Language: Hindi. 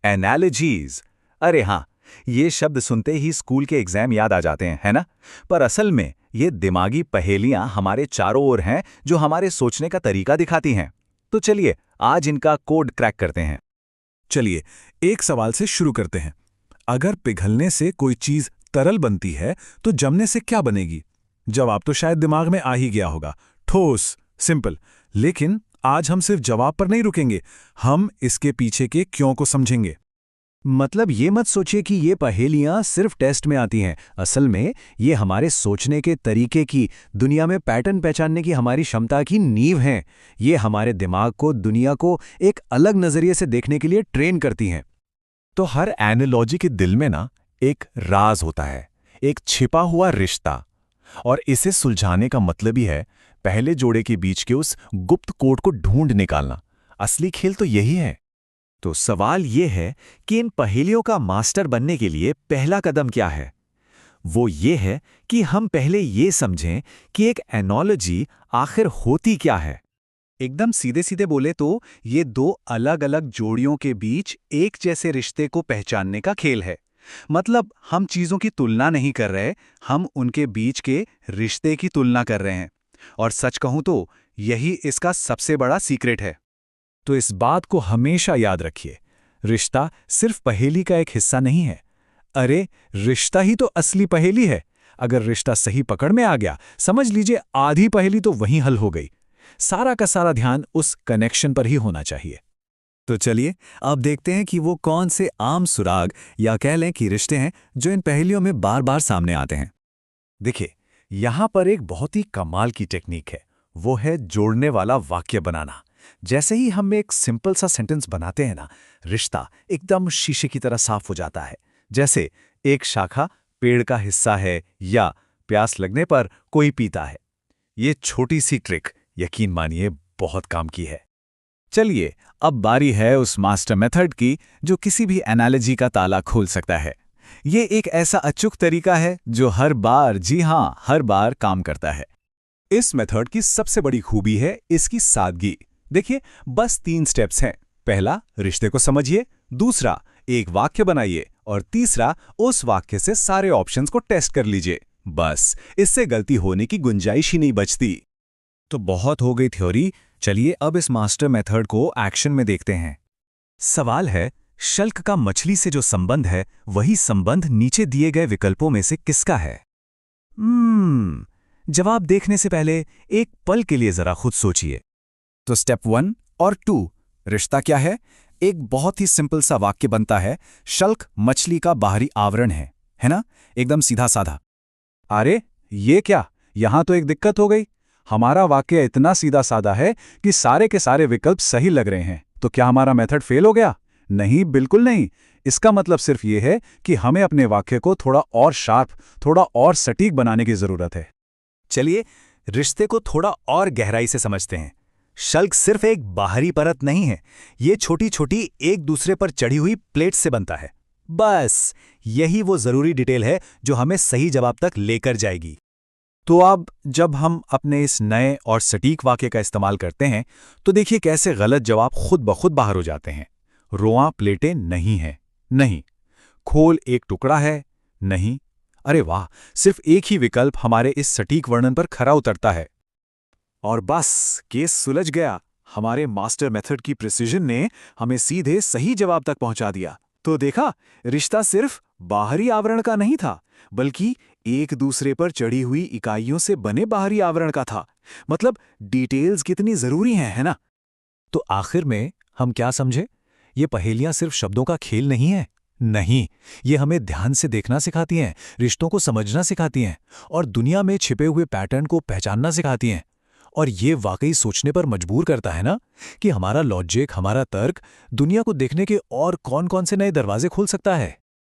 एनालॉजीज। अरे हाँ, ये शब्द सुनते ही स्कूल के एग्जाम याद आ जाते हैं, है ना? पर असल में ये दिमागी पहेलियां हमारे चारों ओर हैं जो हमारे सोचने का तरीका दिखाती हैं। तो चलिए आज इनका कोड क्रैक करते हैं। चलिए, एक सवाल से शुरू करते हैं। अगर पिघलने से कोई चीज तरल बनती है तो जमने से क्या बनेगी? जवाब तो शायद दिमाग में आ ही गया होगा, ठोस, सिंपल। लेकिन आज हम सिर्फ जवाब पर नहीं रुकेंगे, हम इसके पीछे के क्यों को समझेंगे। मतलब ये मत सोचिए कि ये पहेलियां सिर्फ टेस्ट में आती हैं। असल में ये हमारे सोचने के तरीके की, दुनिया में पैटर्न पहचानने की हमारी क्षमता की नींव हैं। ये हमारे दिमाग को दुनिया को एक अलग नजरिए से देखने के लिए ट्रेन करती हैं। तो हर एनालॉजी के दिल में ना एक राज होता है, एक छिपा हुआ रिश्ता। और इसे सुलझाने का मतलब ही है पहले जोड़े के बीच के उस गुप्त कोड को ढूंढ निकालना। असली खेल तो यही है। तो सवाल ये है कि इन पहेलियों का मास्टर बनने के लिए पहला कदम क्या है? वो ये है कि हम पहले ये समझें कि एक एनोलॉजी आखिर होती क्या है। एकदम सीधे सीधे बोले तो ये दो अलग अलग जोड़ियों के बीच एक जैसे रिश्ते को पहचानने का खेल है। मतलब हम चीजों की तुलना नहीं कर रहे, हम उनके बीच के रिश्ते की तुलना कर रहे हैं। और सच कहूं तो यही इसका सबसे बड़ा सीक्रेट है। तो इस बात को हमेशा याद रखिए, रिश्ता सिर्फ पहेली का एक हिस्सा नहीं है। अरे, रिश्ता ही तो असली पहेली है। अगर रिश्ता सही पकड़ में आ गया, समझ लीजिए आधी पहेली तो वहीं हल हो गई। सारा का सारा ध्यान उस कनेक्शन पर ही होना चाहिए। तो चलिए अब देखते हैं कि वो कौन से आम सुराग या कह लें कि रिश्ते हैं जो इन पहेलियों में बार बार सामने आते हैं। देखिए, यहां पर एक बहुत ही कमाल की टेक्निक है, वो है जोड़ने वाला वाक्य बनाना। जैसे ही हम एक सिंपल सा सेंटेंस बनाते हैं ना, रिश्ता एकदम शीशे की तरह साफ हो जाता है। जैसे एक शाखा पेड़ का हिस्सा है या प्यास लगने पर कोई पीता है। ये छोटी सी ट्रिक यकीन मानिए बहुत काम की है। चलिए अब बारी है उस मास्टर मेथड की जो किसी भी एनालॉजी का ताला खोल सकता है। ये एक ऐसा अचूक तरीका है जो हर बार, जी हां, हर बार काम करता है। इस मेथड की सबसे बड़ी खूबी है इसकी सादगी। देखिए, बस 3 स्टेप्स हैं। पहला, रिश्ते को समझिए। दूसरा, एक वाक्य बनाइए। और तीसरा, उस वाक्य से सारे ऑप्शंस को टेस्ट कर लीजिए। बस, इससे गलती होने की गुंजाइश ही नहीं बचती। तो बहुत हो गई थ्योरी, चलिए अब इस मास्टर मेथड को एक्शन में देखते हैं। सवाल है, शल्क का मछली से जो संबंध है, वही संबंध नीचे दिए गए विकल्पों में से किसका है? जवाब देखने से पहले एक पल के लिए जरा खुद सोचिए। तो स्टेप 1 और 2, रिश्ता क्या है? एक बहुत ही सिंपल सा वाक्य बनता है, शल्क मछली का बाहरी आवरण है ना? एकदम सीधा साधा। अरे ये क्या, यहां तो एक दिक्कत हो गई। हमारा वाक्य इतना सीधा साधा है कि सारे के सारे विकल्प सही लग रहे हैं। तो क्या हमारा मेथड फेल हो गया? नहीं, बिल्कुल नहीं। इसका मतलब सिर्फ ये है कि हमें अपने वाक्य को थोड़ा और शार्प, थोड़ा और सटीक बनाने की जरूरत है। चलिए रिश्ते को थोड़ा और गहराई से समझते हैं। शल्क सिर्फ एक बाहरी परत नहीं है, ये छोटी छोटी एक दूसरे पर चढ़ी हुई प्लेट्स से बनता है। बस यही वो जरूरी डिटेल है जो हमें सही जवाब तक लेकर जाएगी। तो अब जब हम अपने इस नए और सटीक वाक्य का इस्तेमाल करते हैं, तो देखिए कैसे गलत जवाब खुद ब खुद बाहर हो जाते हैं। रोआं प्लेटें नहीं हैं, नहीं। खोल एक टुकड़ा है, नहीं। अरे वाह, सिर्फ एक ही विकल्प हमारे इस सटीक वर्णन पर खरा उतरता है। और बस, केस सुलझ गया। हमारे मास्टर मेथड की प्रिसीजन ने हमें सीधे सही जवाब तक पहुंचा दिया। तो देखा, रिश्ता सिर्फ बाहरी आवरण का नहीं था, बल्कि एक दूसरे पर चढ़ी हुई इकाइयों से बने बाहरी आवरण का था। मतलब डिटेल्स कितनी जरूरी हैं, है ना? तो आखिर में हम क्या समझे? ये पहेलियां सिर्फ शब्दों का खेल नहीं है। नहीं, ये हमें ध्यान से देखना सिखाती हैं, रिश्तों को समझना सिखाती हैं और दुनिया में छिपे हुए पैटर्न को पहचानना सिखाती हैं। और ये वाकई सोचने पर मजबूर करता है ना कि हमारा लॉजिक, हमारा तर्क दुनिया को देखने के और कौन-कौन से नए दरवाजे खोल सकता है।